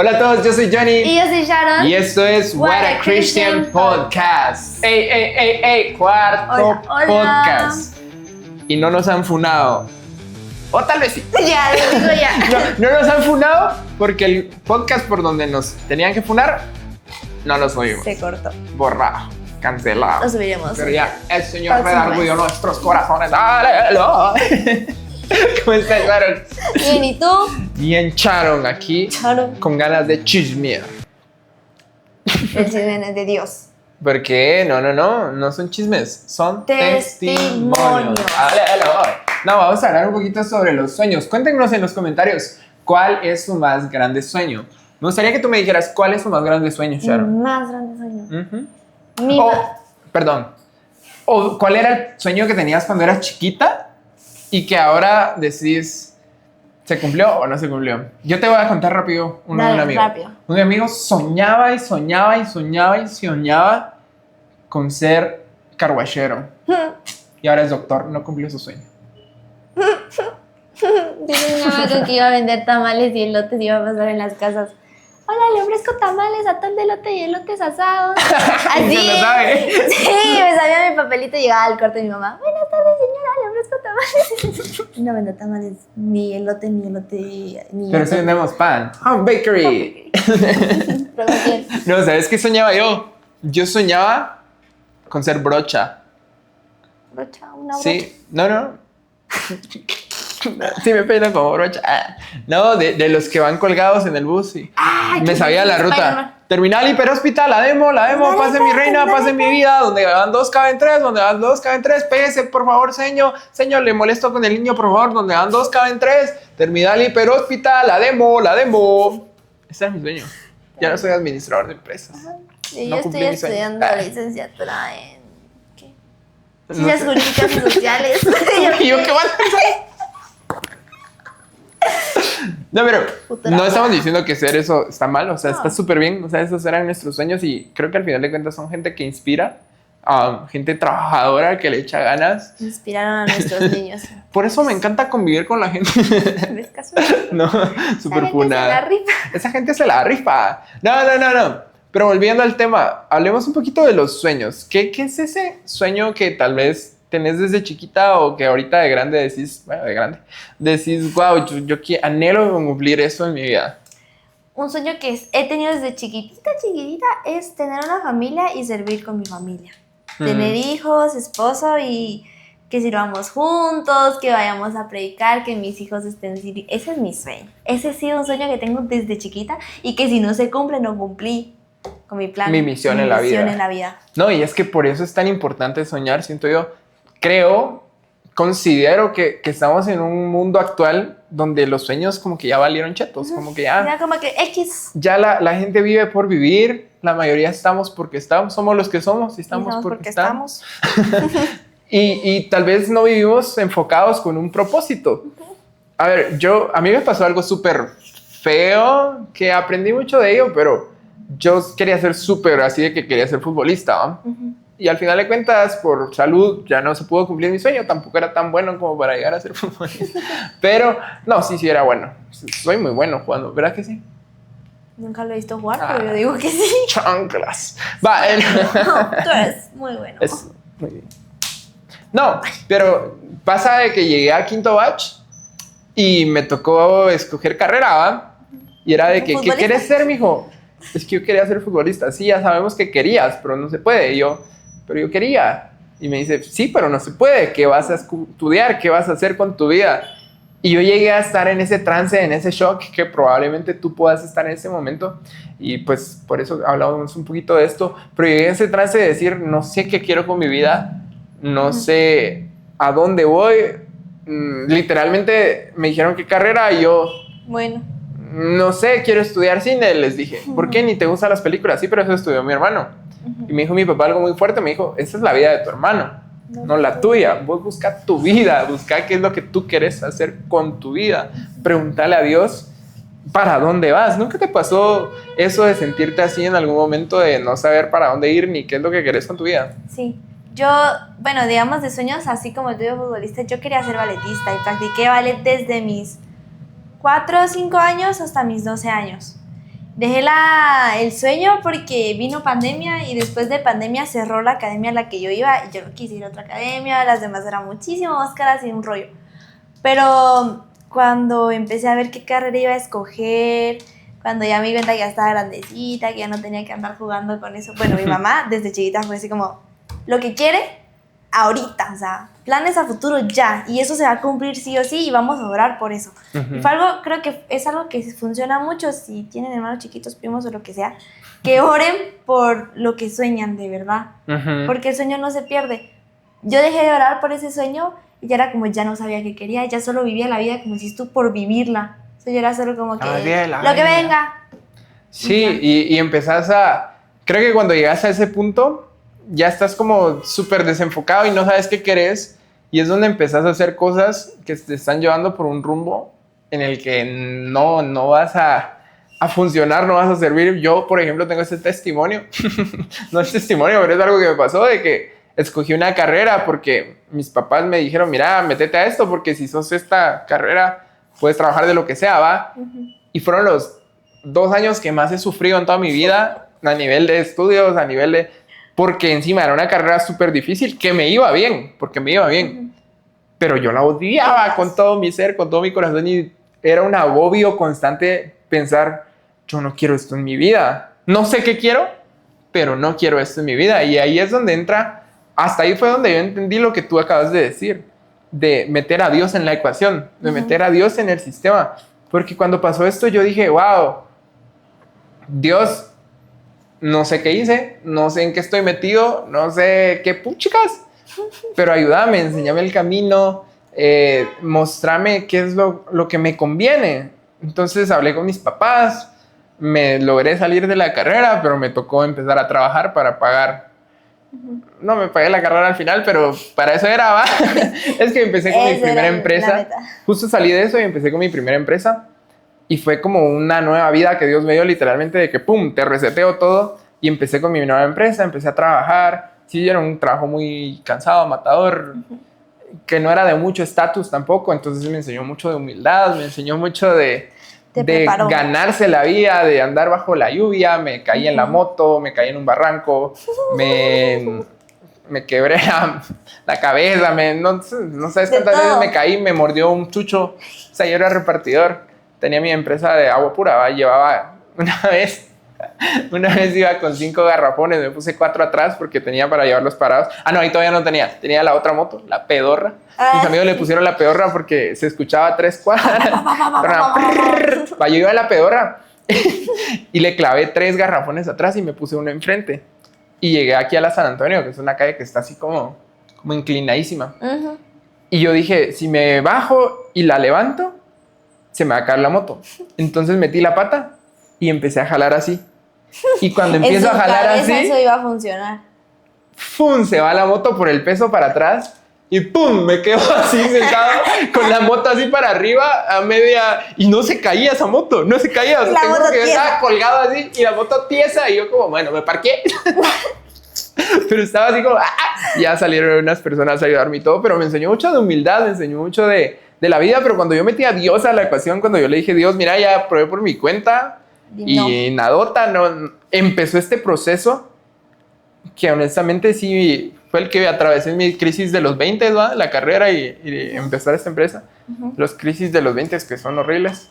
Hola a todos, yo soy Johnny. Y yo soy Sharon. Y esto es What a Christian Podcast. ¡Ey! Cuarto Hola. podcast. Y no nos han funado. O tal vez sí. Ya, lo digo ya. No nos han funado porque el podcast por donde nos tenían que funar no lo subimos. Se cortó. Borrado, cancelado. Lo subiremos. Pero ya, el Señor Próxima redarguyó vez. nuestros corazones. ¡Aleluya! ¿Cómo estás, Sharon? Bien, ¿y tú? Bien, Sharon, aquí Sharon. con ganas de chismear. El chisme es de Dios. Porque no son chismes, son testimonios. Testimonios. Aleluya. No, vamos a hablar un poquito sobre los sueños. Cuéntenos en los comentarios cuál es su más grande sueño. Me gustaría que tú me dijeras cuál es su más grande sueño, Sharon. Más grande sueño. Ujú. Mi O cuál era el sueño que tenías cuando eras chiquita y que ahora decís, ¿se cumplió o no se cumplió? Yo te voy a contar rápido uno de un Dale, amigo. rápido. Un amigo soñaba con ser carguachero. Y ahora es doctor, no cumplió su sueño. Dice mi amigo que iba a vender tamales y elotes y iba a pasar en las casas. Hola, le ofrezco tamales, atol de elote y elotes asados. Así. Se lo sabe. Sí, me sabía mi papelito y llegaba al cuarto de mi mamá. Buenas tardes, señora, le ofrezco tamales. No vendo tamales, ni elote, ni Pero si vendemos pan. Home Bakery. Promoción. No, ¿sabes qué soñaba yo? Yo soñaba con ser brocha. Brocha, una brocha. Sí, no. Sí, me peino como brocha. No, de los que van colgados en el bus. Sí. Ay, Me qué sabía la Spider-Man. ruta. Terminal Hiperhospital, la demo, Dale, pase mi reina, dale, pase mi vida, donde van dos caben tres, pégese, por favor, señor, le molesto con el niño, por favor, donde van dos caben tres, Terminal Hiperhospital, la demo. Ese es mi sueño. Ya no soy administrador de empresas. Sí, No yo cumplí estoy mi sueño. estudiando licenciatura en ¿qué? No Ciencias sé. jurídicas y sociales. ¿Y yo qué mal? No, pero Futura no estamos boda. diciendo que ser eso está mal, o sea, No. está súper bien, o sea, esos eran nuestros sueños y creo que al final de cuentas son gente que inspira, gente trabajadora que le echa ganas. Inspiraron a nuestros niños. Por eso me encanta convivir con la gente. ¿Ves casual? No, súper Se la funada. rifa. Esa gente se la rifa. No. Pero volviendo al tema, hablemos un poquito de los sueños. ¿Qué es ese sueño que tal vez tenés desde chiquita o que ahorita de grande decís, wow, yo anhelo cumplir eso en mi vida? Un sueño que he tenido desde chiquitita es tener una familia y servir con mi familia. Tener hijos, esposo y que sirvamos juntos, que vayamos a predicar, que mis hijos estén... Ese es mi sueño. Ese ha sido un sueño que tengo desde chiquita y que si no se cumple, no cumplí con mi plan. Mi misión en la vida. No, y es que por eso es tan importante soñar, siento yo. Considero que estamos en un mundo actual donde los sueños como que ya valieron chetos, como que ya como que X. la gente vive por vivir, la mayoría estamos porque estamos, somos los que somos y estamos porque estamos. Y tal vez no vivimos enfocados con un propósito. A ver, a mí me pasó algo súper feo, que aprendí mucho de ello, pero yo quería ser súper así de que quería ser futbolista, ¿no? Y al final de cuentas, por salud, ya no se pudo cumplir mi sueño. Tampoco era tan bueno como para llegar a ser futbolista. Pero, no, sí era bueno. Soy muy bueno jugando, ¿verdad que sí? Nunca lo he visto jugar, pero yo digo que sí. Chanclas. No, tú eres muy bueno. Muy bien. No, pero pasa de que llegué a quinto batch y me tocó escoger carrera, ¿va? Y era de que, ¿qué ¿Futbolista? quieres ser, mijo? Es que yo quería ser futbolista. Sí, ya sabemos que querías, pero no se puede. Y pero yo quería. Y me dice, sí, pero no se puede. ¿Qué vas a estudiar? ¿Qué vas a hacer con tu vida? Y yo llegué a estar en ese trance, en ese shock, que probablemente tú puedas estar en ese momento. Y pues por eso hablamos un poquito de esto. Pero llegué a ese trance de decir, no sé qué quiero con mi vida. No sé a dónde voy. Literalmente me dijeron qué carrera y yo... Bueno. No sé, quiero estudiar cine, les dije. ¿Por qué? Ni te gustan las películas. Sí, pero eso estudió mi hermano. Y me dijo mi papá algo muy fuerte. Me dijo, esa es la vida de tu hermano, no la tuya. Vos busca tu vida, busca qué es lo que tú quieres hacer con tu vida. Pregúntale a Dios para dónde vas. ¿Nunca te pasó eso de sentirte así en algún momento de no saber para dónde ir ni qué es lo que querés con tu vida? Sí. Yo, bueno, digamos de sueños, así como el tuyo futbolista, yo quería ser balletista y practiqué ballet desde mis 4 o 5 años hasta mis 12 años. Dejé el sueño porque vino pandemia y después de pandemia cerró la academia a la que yo iba y yo no quise ir a otra academia, las demás eran muchísimo más caras y un rollo. Pero cuando empecé a ver qué carrera iba a escoger, cuando ya me di cuenta que ya estaba grandecita, que ya no tenía que andar jugando con eso, bueno, mi mamá desde chiquita fue así como, lo que quiere, ahorita, o sea, planes a futuro ya, y eso se va a cumplir sí o sí y vamos a orar por eso. Y fue algo, creo que es algo que funciona mucho si tienen hermanos chiquitos, primos o lo que sea, que oren por lo que sueñan de verdad, porque el sueño no se pierde. Yo dejé de orar por ese sueño y ya era como, ya no sabía qué quería, ya solo vivía la vida como si tú por vivirla. O sea, yo era solo como que, lo que venga. Sí, y empezás creo que cuando llegas a ese punto, ya estás como súper desenfocado y no sabes qué querés, y es donde empezás a hacer cosas que te están llevando por un rumbo en el que no vas a funcionar, no vas a servir. Yo, por ejemplo, tengo este testimonio, no es testimonio, pero es algo que me pasó, de que escogí una carrera porque mis papás me dijeron, mira, métete a esto porque si sos esta carrera, puedes trabajar de lo que sea, ¿va? Y fueron los 2 años que más he sufrido en toda mi vida, a nivel de estudios, a nivel de... Porque encima era una carrera súper difícil, que me iba bien, porque me iba bien. Pero yo la odiaba con todo mi ser, con todo mi corazón, y era un agobio constante pensar, yo no quiero esto en mi vida. No sé qué quiero, pero no quiero esto en mi vida. Y ahí es donde entra, hasta ahí fue donde yo entendí lo que tú acabas de decir, de meter a Dios en la ecuación, de meter a Dios en el sistema. Porque cuando pasó esto yo dije, wow, Dios, no sé qué hice, no sé en qué estoy metido, no sé qué puchicas, pero ayúdame, enséñame el camino, mostrame qué es lo que me conviene. Entonces hablé con mis papás, me logré salir de la carrera, pero me tocó empezar a trabajar para pagar. No me pagué la carrera al final, pero para eso era, ¿va? Es que empecé con mi primera empresa. Justo salí de eso y empecé con mi primera empresa. Y fue como una nueva vida que Dios me dio, literalmente, de que pum, te reseteo todo. Y empecé con mi nueva empresa, empecé a trabajar. Sí, era un trabajo muy cansado, matador, que no era de mucho estatus tampoco. Entonces me enseñó mucho de humildad, me enseñó mucho de ganarse la vida, de andar bajo la lluvia. Me caí en la moto, me caí en un barranco, me quebré la cabeza, no sabes cuántas veces me caí, me mordió un chucho. O sea, yo era repartidor, tenía mi empresa de agua pura, llevaba una vez iba con 5 garrafones, me puse 4 atrás porque tenía para llevarlos parados. No, ahí todavía no tenía la otra moto, la pedorra. Mis amigos le pusieron la pedorra porque se escuchaba a 3 cuadras. Yo iba a la pedorra y le clavé 3 garrafones atrás y me puse uno enfrente. Y llegué aquí a la San Antonio, que es una calle que está así como inclinadísima. Y yo dije, si me bajo y la levanto, se me va a caer la moto. Entonces metí la pata y empecé a jalar así. Y cuando empiezo a jalar así, eso iba a funcionar. ¡Fum! Se va la moto por el peso para atrás y ¡pum! Me quedo así sentado con la moto así para arriba a media, y no se caía esa moto, no se caía. O sea, tengo que estaba colgado así y la moto tiesa y yo como, bueno, me parqué. Pero estaba así como, ya salieron unas personas a ayudarme y todo, pero me enseñó mucho de humildad, me enseñó mucho de la vida. Pero cuando yo metí a Dios a la ecuación, cuando yo le dije, Dios, mira, ya probé por mi cuenta y nadota, empezó este proceso que honestamente sí fue el que atravesé mi crisis de los 20, ¿va? La carrera y empezar esta empresa. Los crisis de los 20 que son horribles,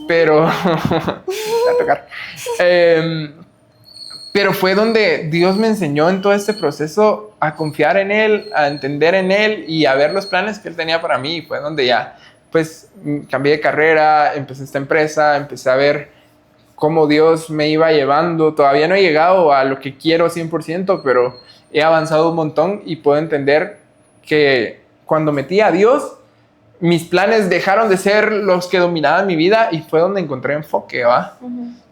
pero a tocar. Pero fue donde Dios me enseñó en todo este proceso a confiar en Él, a entender en Él y a ver los planes que Él tenía para mí. Y fue donde ya, pues, cambié de carrera, empecé esta empresa, empecé a ver cómo Dios me iba llevando. Todavía no he llegado a lo que quiero 100%, pero he avanzado un montón y puedo entender que cuando metí a Dios, mis planes dejaron de ser los que dominaban mi vida y fue donde encontré enfoque, ¿va?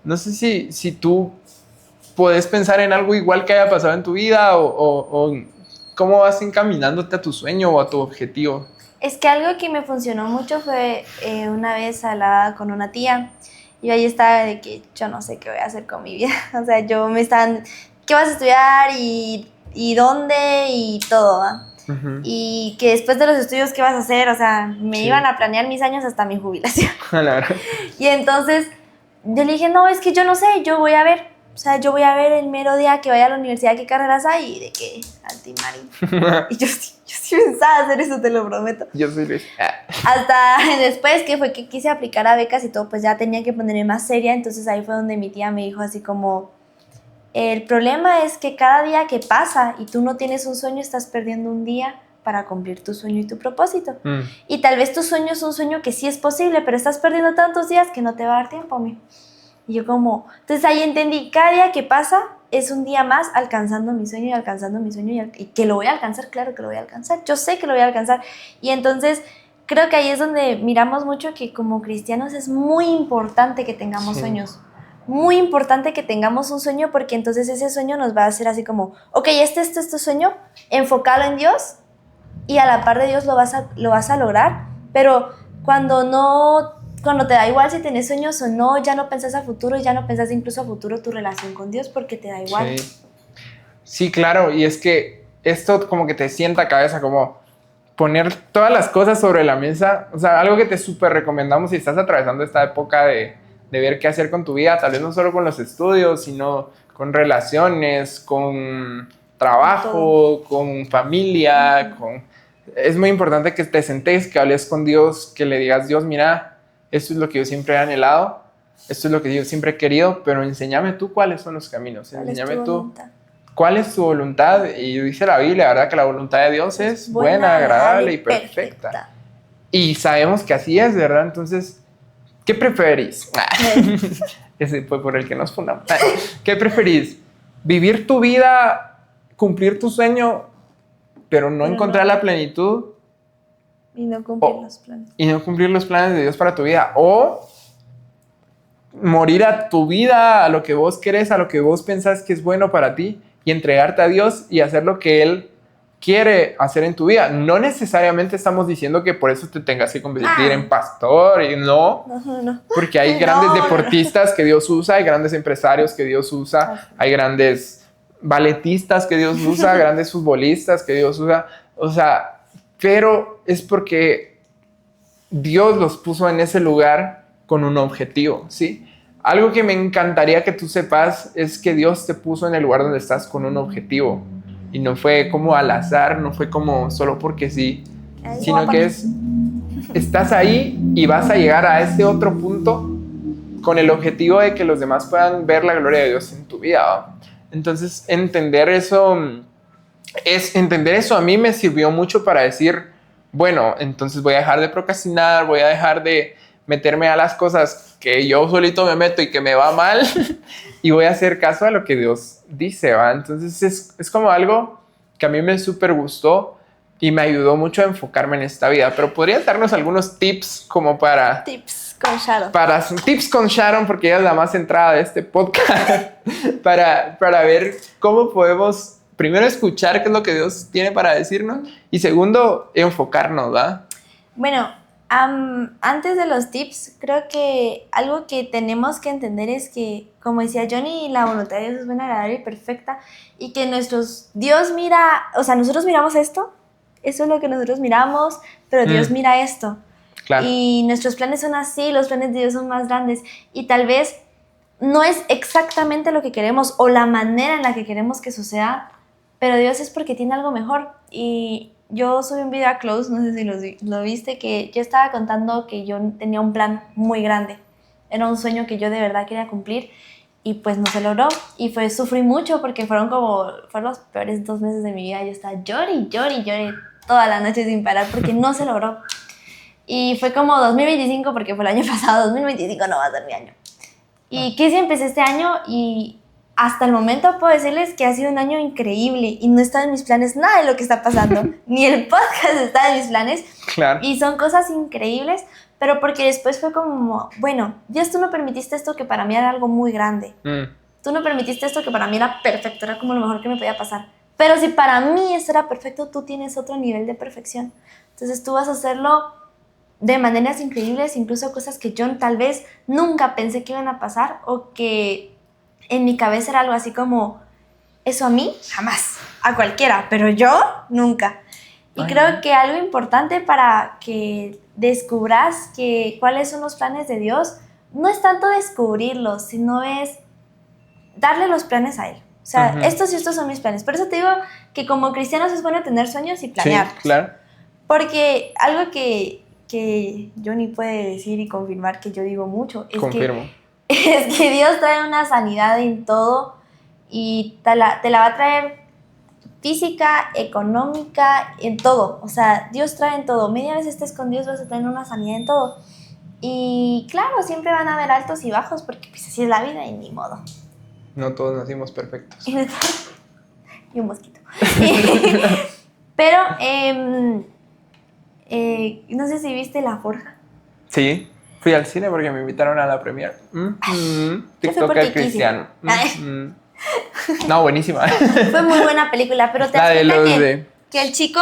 No sé si tú puedes pensar en algo igual que haya pasado en tu vida o cómo vas encaminándote a tu sueño o a tu objetivo. Es que algo que me funcionó mucho fue una vez hablaba con una tía y ahí estaba de que yo no sé qué voy a hacer con mi vida. O sea, ¿qué vas a estudiar y dónde y todo, ¿va? Y que después de los estudios, ¿qué vas a hacer? O sea, me iban a planear mis años hasta mi jubilación. La verdad. Y entonces yo le dije, no, es que yo no sé, yo voy a ver. O sea, yo voy a ver el mero día que vaya a la universidad qué carreras hay y de qué antimarín. Y yo sí pensaba hacer eso, te lo prometo. Yo soy Luis. Hasta después que fue que quise aplicar a becas y todo, pues ya tenía que ponerme más seria. Entonces ahí fue donde mi tía me dijo así como, el problema es que cada día que pasa y tú no tienes un sueño, estás perdiendo un día para cumplir tu sueño y tu propósito. Y tal vez tu sueño es un sueño que sí es posible, pero estás perdiendo tantos días que no te va a dar tiempo, mijo. Y yo como, entonces ahí entendí, cada día que pasa es un día más alcanzando mi sueño y alcanzando mi sueño y que lo voy a alcanzar, claro que lo voy a alcanzar, yo sé que lo voy a alcanzar. Y entonces creo que ahí es donde miramos mucho que como cristianos es muy importante que tengamos sueños, muy importante que tengamos un sueño porque entonces ese sueño nos va a hacer así como, ok, este es tu sueño, enfócalo en Dios y a la par de Dios lo vas a lograr, pero cuando te da igual si tenés sueños o no, ya no pensás a futuro, ya no pensás incluso a futuro tu relación con Dios porque te da igual. Sí, claro, y es que esto como que te sienta a cabeza, como poner todas las cosas sobre la mesa, o sea, algo que te súper recomendamos si estás atravesando esta época de ver qué hacer con tu vida, tal vez no solo con los estudios, sino con relaciones, con trabajo, con familia, Es muy importante que te sentés, que hables con Dios, que le digas, Dios, mira, esto es lo que yo siempre he anhelado, esto es lo que yo siempre he querido, pero enséñame tú cuáles son los caminos, enséñame tú cuál es tu voluntad. Y dice la Biblia, ¿verdad? Que la voluntad de Dios es buena, agradable y perfecta. Y sabemos que así es, ¿verdad? Entonces, ¿qué preferís? Ese fue por el que nos fundamos. ¿Qué preferís? ¿Vivir tu vida, cumplir tu sueño, pero no encontrar la plenitud? Y no cumplir los planes. Y no cumplir los planes de Dios para tu vida. O morir a tu vida, a lo que vos querés, a lo que vos pensás que es bueno para ti y entregarte a Dios y hacer lo que Él quiere hacer en tu vida. No necesariamente estamos diciendo que por eso te tengas que convertir en pastor y no. Porque hay grandes deportistas que Dios usa, hay grandes empresarios que Dios usa, hay grandes balletistas que Dios usa, grandes futbolistas que Dios usa. O sea, pero es porque Dios los puso en ese lugar con un objetivo, ¿sí? Algo que me encantaría que tú sepas es que Dios te puso en el lugar donde estás con un objetivo. Y no fue como al azar, no fue como solo porque sí, sino que estás ahí y vas a llegar a este otro punto con el objetivo de que los demás puedan ver la gloria de Dios en tu vida, ¿no? Entonces, entender eso a mí me sirvió mucho para decir, bueno, entonces voy a dejar de procrastinar, voy a dejar de meterme a las cosas que yo solito me meto y que me va mal y voy a hacer caso a lo que Dios dice, ¿va? Entonces es como algo que a mí me súper gustó y me ayudó mucho a enfocarme en esta vida. Pero ¿podrías darnos algunos tips como para... Tips con Sharon. Tips con Sharon, porque ella es la más centrada de este podcast, para ver cómo podemos, primero, escuchar qué es lo que Dios tiene para decirnos y segundo, enfocarnos, ¿va? Bueno, antes de los tips, creo que algo que tenemos que entender es que, como decía Johnny, la voluntad de Dios es buena, agradable y perfecta, y que Dios mira, o sea, nosotros miramos esto, eso es lo que nosotros miramos, pero Dios mira esto. Claro. Y nuestros planes son así, los planes de Dios son más grandes, y tal vez no es exactamente lo que queremos o la manera en la que queremos que suceda, pero Dios es porque tiene algo mejor. Y yo subí un video a Close, no sé si lo viste, que yo estaba contando que yo tenía un plan muy grande. Era un sueño que yo de verdad quería cumplir y pues no se logró. Y sufrí mucho porque fueron los peores 2 meses de mi vida. Yo estaba lloré toda la noche sin parar porque no se logró. Y fue como 2025 porque fue el año pasado, 2025 no va a ser mi año. Y que sí empecé este año y hasta el momento puedo decirles que ha sido un año increíble y no está en mis planes nada de lo que está pasando, ni el podcast está en mis planes. Claro. Y son cosas increíbles, pero porque después fue como, bueno, Dios, tú no permitiste esto que para mí era algo muy grande. Tú no permitiste esto que para mí era perfecto, era como lo mejor que me podía pasar. Pero si para mí esto era perfecto, tú tienes otro nivel de perfección. Entonces tú vas a hacerlo de maneras increíbles, incluso cosas que yo tal vez nunca pensé que iban a pasar o que en mi cabeza era algo así como, eso a mí, jamás, a cualquiera, pero yo, nunca. Y creo que algo importante para que descubras cuáles son los planes de Dios, no es tanto descubrirlos, sino es darle los planes a él. O sea, estos y estos son mis planes. Por eso te digo que como cristianos es bueno tener sueños y planearlos. Sí, claro. Porque algo que Johnny puede decir y confirmar que yo digo mucho es que Dios trae una sanidad en todo y te la va a traer física, económica, en todo. O sea, Dios trae en todo. Media vez estés con Dios vas a tener una sanidad en todo. Y claro, siempre van a haber altos y bajos porque pues así es la vida y ni modo. No todos nacimos perfectos. Y un mosquito. Pero, no sé si viste La Forja. Sí, fui al cine porque me invitaron a la premiere. TikToker cristiano. No, buenísima. Fue muy buena película, pero te das cuenta que el chico,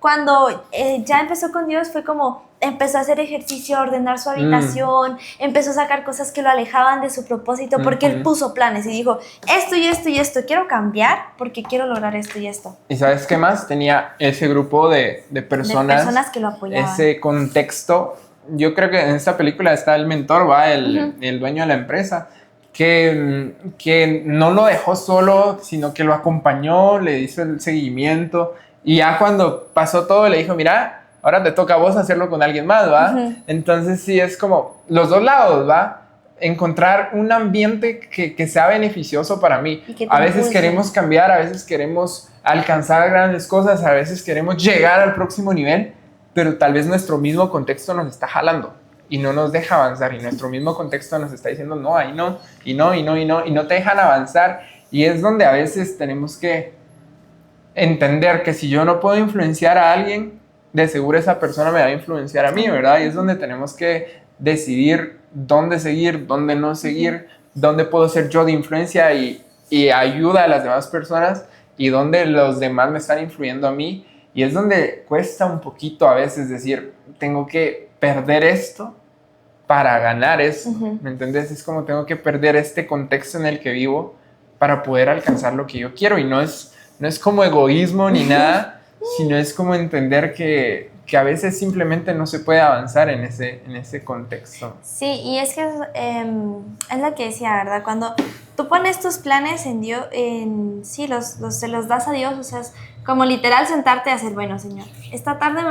cuando ya empezó con Dios, fue como empezó a hacer ejercicio, a ordenar su habitación, empezó a sacar cosas que lo alejaban de su propósito, porque él puso planes y dijo, esto y esto y esto, quiero cambiar porque quiero lograr esto y esto. ¿Y sabes qué más? Tenía ese grupo de personas que lo apoyaban. Ese contexto. Yo creo que en esta película está el mentor, el dueño de la empresa, que no lo dejó solo, sino que lo acompañó, le hizo el seguimiento. Y ya cuando pasó todo, le dijo, mira, ahora te toca a vos hacerlo con alguien más, ¿va? Entonces sí, es como los dos lados, ¿va? Encontrar un ambiente que sea beneficioso para mí. A veces queremos cambiar, a veces queremos alcanzar grandes cosas, a veces queremos llegar al próximo nivel, pero tal vez nuestro mismo contexto nos está jalando y no nos deja avanzar, y nuestro mismo contexto nos está diciendo, no, ahí no, y no te dejan avanzar. Y es donde a veces tenemos que entender que si yo no puedo influenciar a alguien, de seguro esa persona me va a influenciar a mí, ¿verdad? Y es donde tenemos que decidir dónde seguir, dónde no seguir, dónde puedo ser yo de influencia y ayuda a las demás personas, y dónde los demás me están influyendo a mí. Y es donde cuesta un poquito a veces decir, tengo que perder esto para ganar eso, ¿me entiendes? Es como tengo que perder este contexto en el que vivo para poder alcanzar lo que yo quiero, y no es como egoísmo ni nada, sino es como entender que a veces simplemente no se puede avanzar en ese contexto. Sí, y es que es lo que decía, ¿verdad? Cuando tú pones tus planes en Dios, se los das a Dios, o sea, es como literal sentarte a hacer, bueno, Señor, esta tarde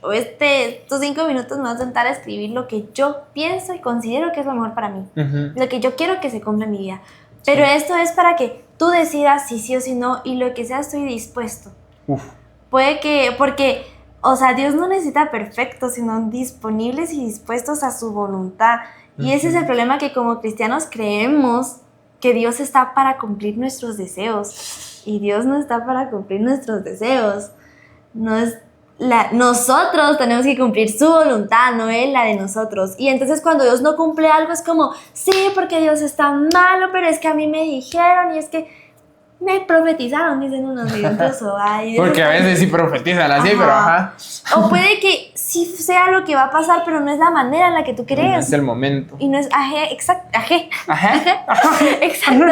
o estos 5 minutos me voy a sentar a escribir lo que yo pienso y considero que es lo mejor para mí, lo que yo quiero que se cumpla en mi vida. Pero esto es para que tú decidas si sí o si no, y lo que sea estoy dispuesto. Puede que, porque, o sea, Dios no necesita perfectos, sino disponibles y dispuestos a su voluntad. Y ese es el problema, que como cristianos creemos que Dios está para cumplir nuestros deseos. Y Dios no está para cumplir nuestros deseos. Nosotros tenemos que cumplir su voluntad, no Él la de nosotros. Y entonces cuando Dios no cumple algo es como, sí, porque Dios está malo, pero es que a mí me dijeron y es que me profetizaron, dicen unos incluso. Porque a veces sí profetizan así, pero ajá. O puede que sí sea lo que va a pasar, pero no es la manera en la que tú crees. No es el momento. Y no es, exacto. Exacto,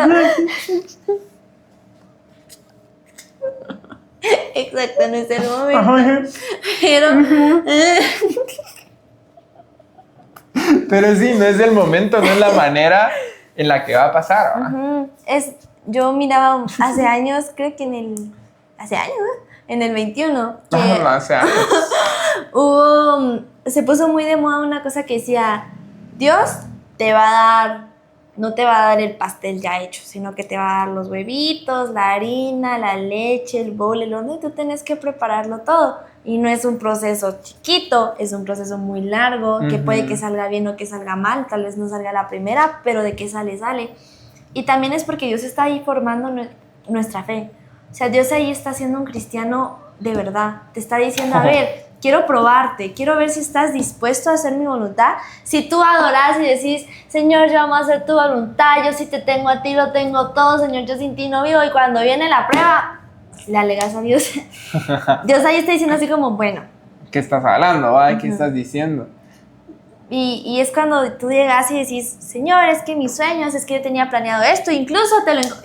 no es el momento. Pero sí, no es el momento, no es la manera en la que va a pasar, ¿verdad? Yo miraba hace años, creo que en el 21, que hace años. se puso muy de moda una cosa que decía, Dios no te va a dar el pastel ya hecho, sino que te va a dar los huevitos, la harina, la leche, el bowl, el horno, y tú tienes que prepararlo todo. Y no es un proceso chiquito, es un proceso muy largo, que puede que salga bien o que salga mal, tal vez no salga la primera, pero de que sale. Y también es porque Dios está ahí formando nuestra fe. O sea, Dios ahí está haciendo un cristiano de verdad. Te está diciendo, a ver, quiero probarte, quiero ver si estás dispuesto a hacer mi voluntad. Si tú adoras y decís, Señor, yo vamos a hacer tu voluntad, yo sí te tengo a ti, lo tengo todo, Señor, yo sin ti no vivo. Y cuando viene la prueba, le alegas a Dios. Dios ahí está diciendo así como, bueno. ¿Qué estás hablando? ¿Qué estás diciendo? Y es cuando tú llegas y decís, Señor, es que mis sueños, es que yo tenía planeado esto, incluso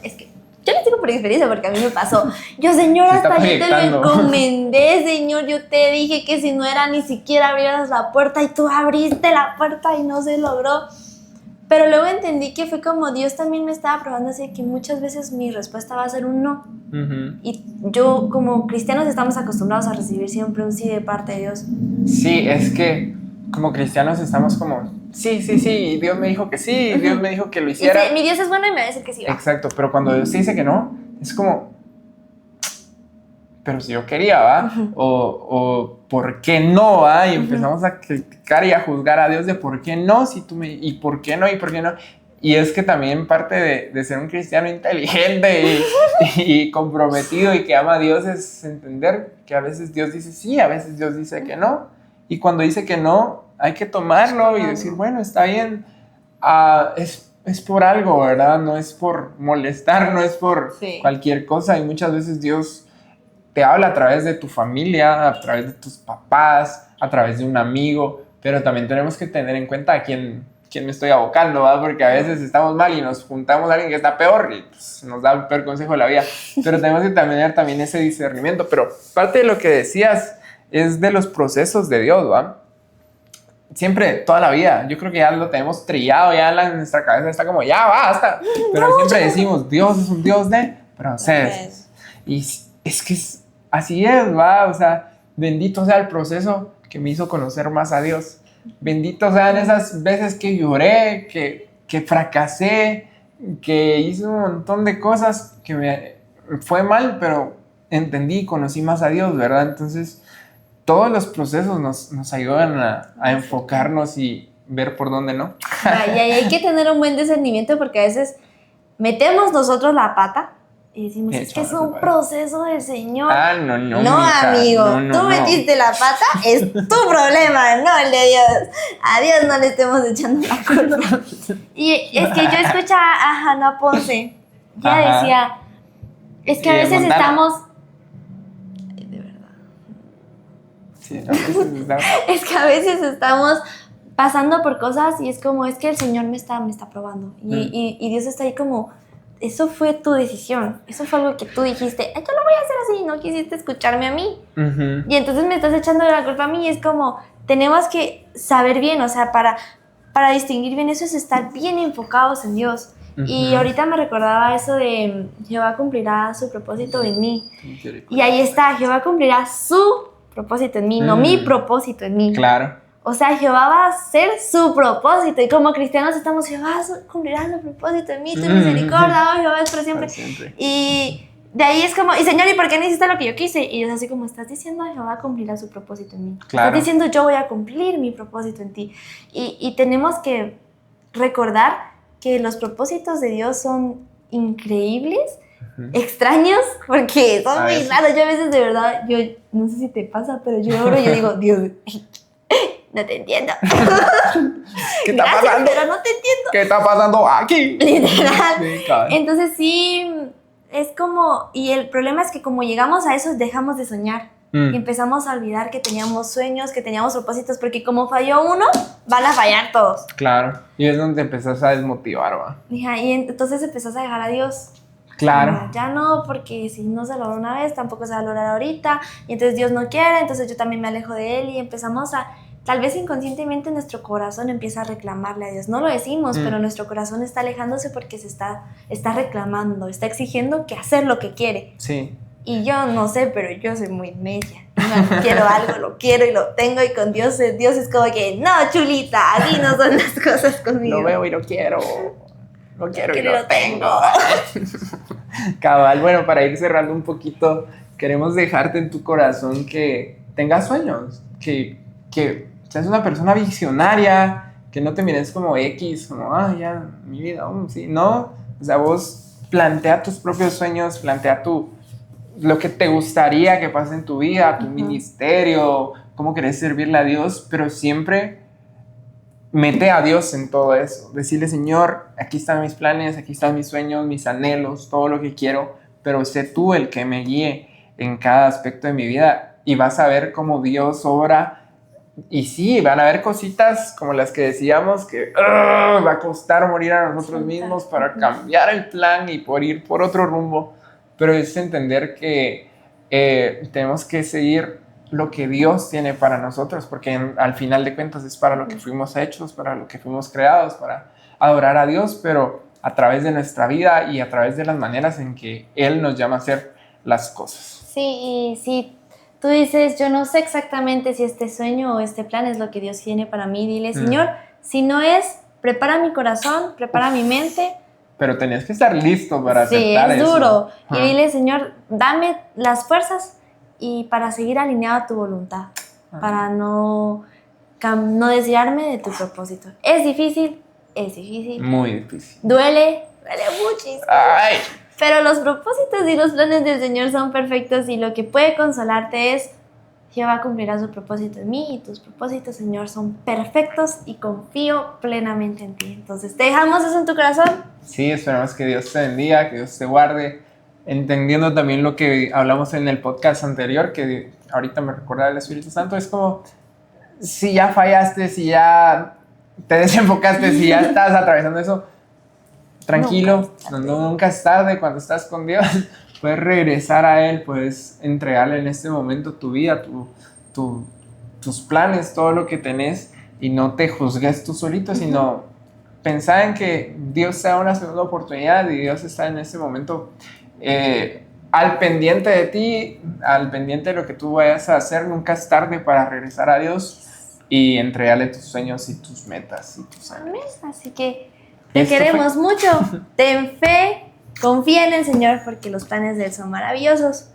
es que yo les digo por experiencia porque a mí me pasó. Yo, Señor, hasta yo te lo encomendé, Señor, yo te dije que si no era ni siquiera abrieras la puerta y tú abriste la puerta y no se logró. Pero luego entendí que fue como Dios también me estaba probando, así que muchas veces mi respuesta va a ser un no. Y yo, como cristianos, estamos acostumbrados a recibir siempre un sí de parte de Dios. Sí, es que como cristianos estamos como, sí, Dios me dijo que sí, Dios me dijo que lo hiciera. Y mi Dios es bueno y me va a decir que sí. Exacto, pero cuando Dios te dice que no, es como, pero si yo quería, ¿va? O ¿por qué no, va? Y empezamos a criticar y a juzgar a Dios de ¿por qué no? Si tú y ¿por qué no? Y ¿por qué no? Y es que también parte de ser un cristiano inteligente y comprometido y que ama a Dios es entender que a veces Dios dice sí, a veces Dios dice que no. Y cuando dice que no, hay que tomarlo y decir, bueno, está bien, es por algo, ¿verdad? No es por molestar, no es por cualquier cosa. Y muchas veces Dios te habla a través de tu familia, a través de tus papás, a través de un amigo, pero también tenemos que tener en cuenta a quién me estoy abocando, ¿verdad? Porque a veces estamos mal y nos juntamos a alguien que está peor y pues, nos da el peor consejo de la vida, pero tenemos que tener también ese discernimiento. Pero parte de lo que decías es de los procesos de Dios, ¿va? Siempre, toda la vida, yo creo que ya lo tenemos trillado, ya en nuestra cabeza está como, ya basta, pero siempre decimos, Dios es un Dios de procesos. Y es que así es, ¿va? O sea, bendito sea el proceso que me hizo conocer más a Dios. Bendito sean esas veces que lloré, que fracasé, que hice un montón de cosas que me fue mal, pero entendí y conocí más a Dios, ¿verdad? Entonces, todos los procesos nos ayudan a enfocarnos y ver por dónde no. Y hay que tener un buen discernimiento porque a veces metemos nosotros la pata y decimos, es que es un proceso del Señor. No, no, amigo, tú metiste la pata, es tu problema, no el de Dios. A Dios no le estemos echando la culpa. Y es que yo escuchaba a Hannah Ponce, ella decía, es que a veces estamos... De verdad. Sí, a veces estamos... Es que a veces estamos pasando por cosas y es como, es que el Señor me está probando. Y Dios está ahí como... Eso fue tu decisión, eso fue algo que tú dijiste, yo lo voy a hacer así, no quisiste escucharme a mí. Y entonces me estás echando la culpa a mí y es como, tenemos que saber bien, o sea, para distinguir bien eso es estar bien enfocados en Dios. Y ahorita me recordaba eso de Jehová cumplirá su propósito en mí. Y ahí está, Jehová cumplirá su propósito en mí, no mi propósito en mí. Claro. O sea, Jehová va a hacer su propósito. Y como cristianos estamos, Jehová cumplirá su propósito en mí, tu misericordia, oh, Jehová es para siempre. Y de ahí es como, y Señor, ¿y por qué no hiciste lo que yo quise? Y es así como, estás diciendo, Jehová cumplirá su propósito en mí. Claro. Estás diciendo, yo voy a cumplir mi propósito en ti. Y tenemos que recordar que los propósitos de Dios son increíbles, extraños, porque son muy raros. Yo a veces, de verdad, yo no sé si te pasa, pero yo oro y yo digo, Dios... No te entiendo. ¿Qué está pasando? Pero no te entiendo. ¿Qué está pasando aquí? Literal. Sí, entonces sí, es como... Y el problema es que como llegamos a eso, dejamos de soñar. Y empezamos a olvidar que teníamos sueños, que teníamos propósitos, porque como falló uno, van a fallar todos. Claro. Y es donde empezás a desmotivar, ¿va? Y entonces empezás a dejar a Dios. Claro. Ya no, porque si no se logró una vez, tampoco se va a lograr ahorita. Y entonces Dios no quiere, entonces yo también me alejo de Él y empezamos a... Tal vez inconscientemente nuestro corazón empieza a reclamarle a Dios. No lo decimos, pero nuestro corazón está alejándose porque se está reclamando, está exigiendo que hacer lo que quiere. Sí. Y yo no sé, pero yo soy muy media. No, quiero algo, lo quiero y lo tengo. Y con Dios es como que, no, chulita, aquí no son las cosas conmigo. Lo veo y lo quiero. Lo quiero y lo tengo. Cabal, bueno, para ir cerrando un poquito, queremos dejarte en tu corazón que tengas sueños, que seas una persona visionaria, que no te mires como X, como, ya, mi vida, sí, no, o sea, vos plantea tus propios sueños, plantea lo que te gustaría que pase en tu vida, tu ministerio, cómo querés servirle a Dios, pero siempre mete a Dios en todo eso, decirle, Señor, aquí están mis planes, aquí están mis sueños, mis anhelos, todo lo que quiero, pero sé tú el que me guíe en cada aspecto de mi vida y vas a ver cómo Dios obra. Y sí, van a haber cositas como las que decíamos que va a costar morir a nosotros mismos para cambiar el plan y por ir por otro rumbo, pero es entender que tenemos que seguir lo que Dios tiene para nosotros, porque al final de cuentas es para lo que fuimos hechos, para lo que fuimos creados, para adorar a Dios, pero a través de nuestra vida y a través de las maneras en que Él nos llama a hacer las cosas. Sí, y si tú dices, yo no sé exactamente si este sueño o este plan es lo que Dios tiene para mí, dile, Señor, si no es, prepara mi corazón, prepara mi mente. Pero tenías que estar listo para aceptar eso. Sí, es duro. Y dile, Señor, dame las fuerzas y para seguir alineado a tu voluntad, para no desviarme de tu propósito. Es difícil. Muy difícil. Duele muchísimo. Ay. Pero los propósitos y los planes del Señor son perfectos y lo que puede consolarte es Jehová cumplirá su propósito en mí y tus propósitos, Señor, son perfectos y confío plenamente en ti. Entonces, ¿te dejamos eso en tu corazón? Sí, esperamos que Dios te bendiga, que Dios te guarde, entendiendo también lo que hablamos en el podcast anterior, que ahorita me recuerda el Espíritu Santo, es como, si ya fallaste, si ya te desenfocaste, si ya estás atravesando eso, tranquilo, nunca es tarde cuando estás con Dios. Puedes regresar a Él, puedes entregarle en este momento tu vida, tus planes, todo lo que tenés, y no te juzgues tú solito, sino pensá en que Dios te da una segunda oportunidad y Dios está en este momento al pendiente de ti, al pendiente de lo que tú vayas a hacer. Nunca es tarde para regresar a Dios y entregarle tus sueños y tus metas y tus anhelos. Así que te queremos mucho, ten fe. Confía en el Señor porque los planes de Él son maravillosos.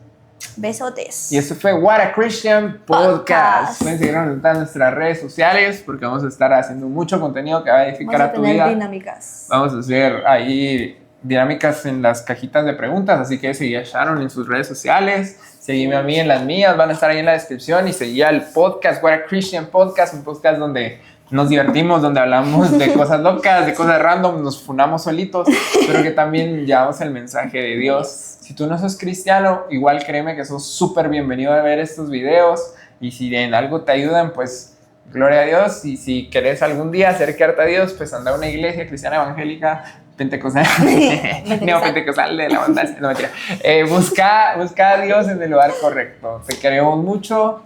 Besotes. Y esto fue What a Christian Podcast. Pueden seguirnos en nuestras redes sociales porque vamos a estar haciendo mucho contenido que va a edificar a tu vida. Dinámicas. Vamos a hacer ahí dinámicas en las cajitas de preguntas, así que seguí a Sharon en sus redes sociales, seguime a mí en las mías, van a estar ahí en la descripción, y seguí al podcast What a Christian Podcast, un podcast donde nos divertimos, donde hablamos de cosas locas, de cosas random, nos funamos solitos, pero que también llevamos el mensaje de Dios. Si tú no sos cristiano, igual créeme que sos súper bienvenido a ver estos videos, y si en algo te ayudan, pues gloria a Dios. Y si querés algún día acercarte a Dios, pues anda a una iglesia cristiana evangélica, pentecostal, neopentecostal de la banda, no mentira. Busca a Dios en el lugar correcto. Te queremos mucho.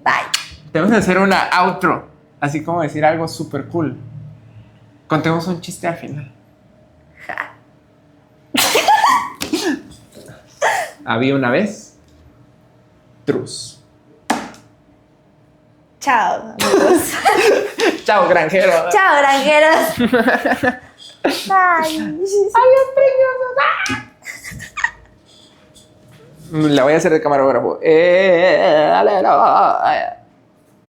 Bye. Tenemos que hacer una outro, así como decir algo súper cool. Contemos un chiste al final. Había una vez Trus. Chao, amigos. Chao, granjeros. Chao, granjeros. Bye. Adiós, preciosos. La voy a hacer de camarógrafo. Aleluya.